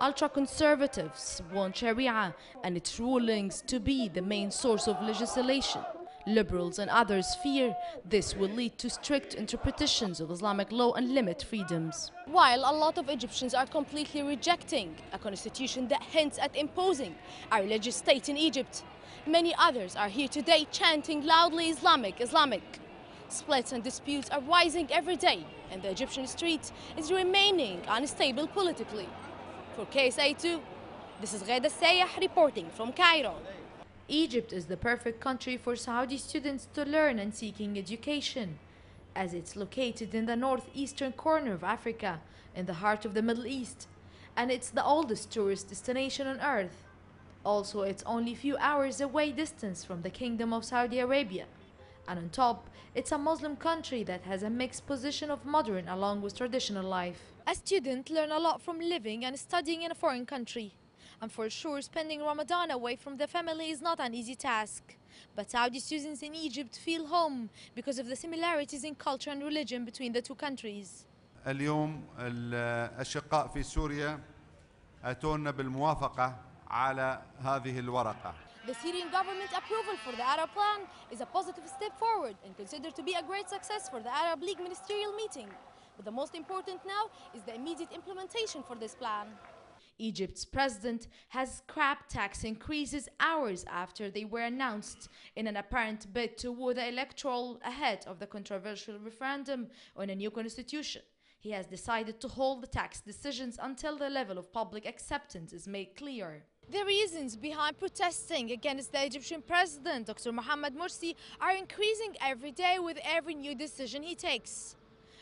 Ultra-conservatives want Sharia and its rulings to be the main source of legislation. Liberals and others fear this will lead to strict interpretations of Islamic law and limit freedoms. While a lot of Egyptians are completely rejecting a constitution that hints at imposing a religious state in Egypt, many others are here today chanting loudly Islamic, Islamic. Splits and disputes are rising every day, and the Egyptian street is remaining unstable politically. For KSA2, this is Ghada ElSayeh reporting from Cairo. Egypt is the perfect country for Saudi students to learn and seeking education, as it's located in the northeastern corner of Africa, in the heart of the Middle East, and it's the oldest tourist destination on earth. Also, it's only a few hours away distance from the Kingdom of Saudi Arabia. And on top, it's a Muslim country that has a mixed position of modern along with traditional life. A student learns a lot from living and studying in a foreign country. And for sure, spending Ramadan away from the family is not an easy task. But Saudi students in Egypt feel home because of the similarities in culture and religion between the two countries. اليوم الأشقاء في سوريا أتونا بالموافقة على هذه الورقة. The Syrian government approval for the Arab plan is a positive step forward and considered to be a great success for the Arab League ministerial meeting. But the most important now is the immediate implementation for this plan. Egypt's president has scrapped tax increases hours after they were announced in an apparent bid to woo the electoral ahead of the controversial referendum on a new constitution. He has decided to hold the tax decisions until the level of public acceptance is made clear. The reasons behind protesting against the Egyptian president, Dr. Mohamed Morsi, are increasing every day with every new decision he takes.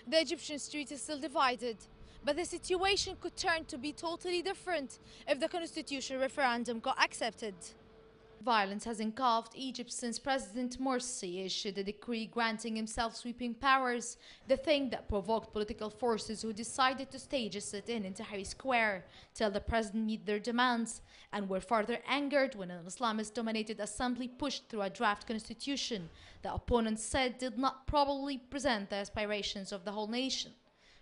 The Egyptian street is still divided, but the situation could turn to be totally different if the constitution referendum got accepted. Violence has engulfed Egypt since President Morsi issued a decree granting himself sweeping powers, the thing that provoked political forces who decided to stage a sit-in in Tahrir Square till the president meet their demands, and were further angered when an Islamist-dominated assembly pushed through a draft constitution the opponents said did not probably present the aspirations of the whole nation.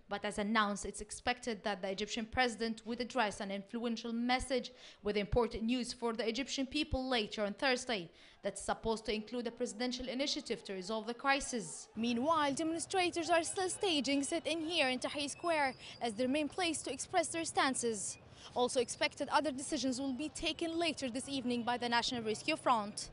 But as announced, it's expected that the Egyptian president would address an influential message with important news for the Egyptian people later on Thursday that's supposed to include a presidential initiative to resolve the crisis. Meanwhile, demonstrators are still staging sit-in here in Tahrir Square as their main place to express their stances. Also expected other decisions will be taken later this evening by the National Rescue Front.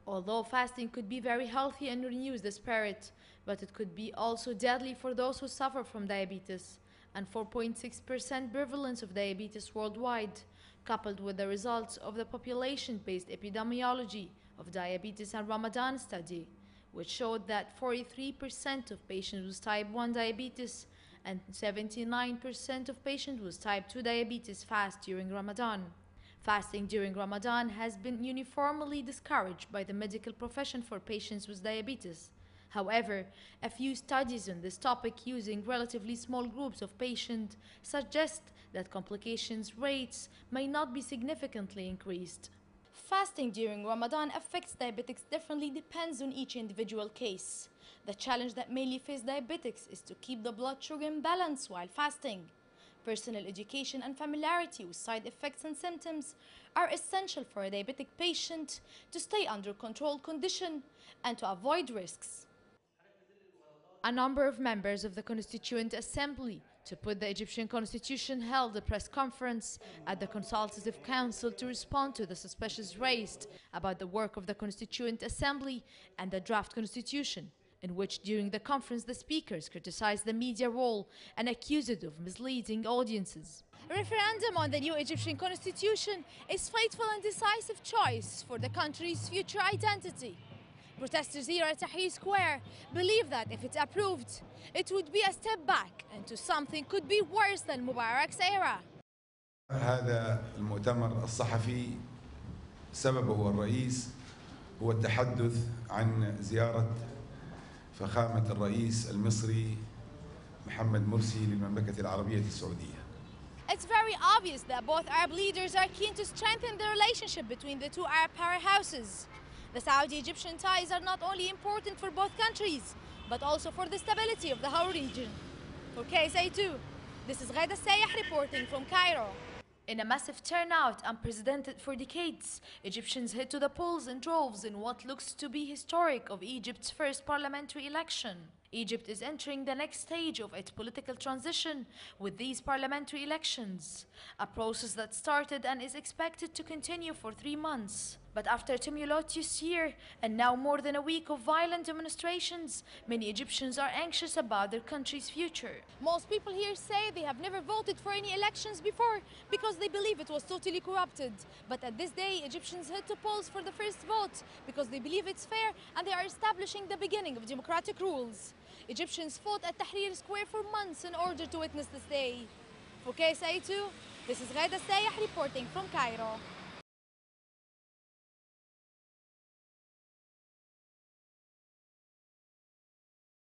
Although fasting could be very healthy and renews the spirit, but it could be also deadly for those who suffer from diabetes, and 4.6% prevalence of diabetes worldwide, coupled with the results of the population-based epidemiology of diabetes and Ramadan study, which showed that 43% of patients with type 1 diabetes and 79% of patients with type 2 diabetes fast during Ramadan. Fasting during Ramadan has been uniformly discouraged by the medical profession for patients with diabetes. However, a few studies on this topic using relatively small groups of patients suggest that complications rates may not be significantly increased. Fasting during Ramadan affects diabetics differently depends on each individual case. The challenge that mainly faces diabetics is to keep the blood sugar in balance while fasting. Personal education and familiarity with side effects and symptoms are essential for a diabetic patient to stay under controlled condition and to avoid risks. A number of members of the Constituent Assembly to put the Egyptian constitution held a press conference at the Consultative Council to respond to the suspicions raised about the work of the Constituent Assembly and the draft constitution, in which during the conference the speakers criticized the media role and accused it of misleading audiences. A referendum on the new Egyptian constitution is a fateful and decisive choice for the country's future identity. Protesters here at Tahrir Square believe that if it's approved, it would be a step back into something could be worse than Mubarak's era. هذا المؤتمر الصحفي سببه الرئيس هو التحدث عن زيارة فخامة الرئيس المصري محمد مرسي للمملكة العربية السعودية. It's very obvious that both Arab leaders are keen to strengthen the relationship between the two Arab powerhouses. The Saudi-Egyptian ties are not only important for both countries, but also for the stability of the whole region. For KSA2, this is Ghada ElSayeh reporting from Cairo. In a massive turnout unprecedented for decades, Egyptians head to the polls in droves in what looks to be historic of Egypt's first parliamentary election. Egypt is entering the next stage of its political transition with these parliamentary elections, a process that started and is expected to continue for 3 months. But after a tumultuous year and now more than a week of violent demonstrations, many Egyptians are anxious about their country's future. Most people here say they have never voted for any elections before because they believe it was totally corrupted. But at this day, Egyptians head to polls for the first vote because they believe it's fair and they are establishing the beginning of democratic rules. Egyptians fought at Tahrir Square for months in order to witness this day. For KSA2, this is Ghada ElSayeh reporting from Cairo.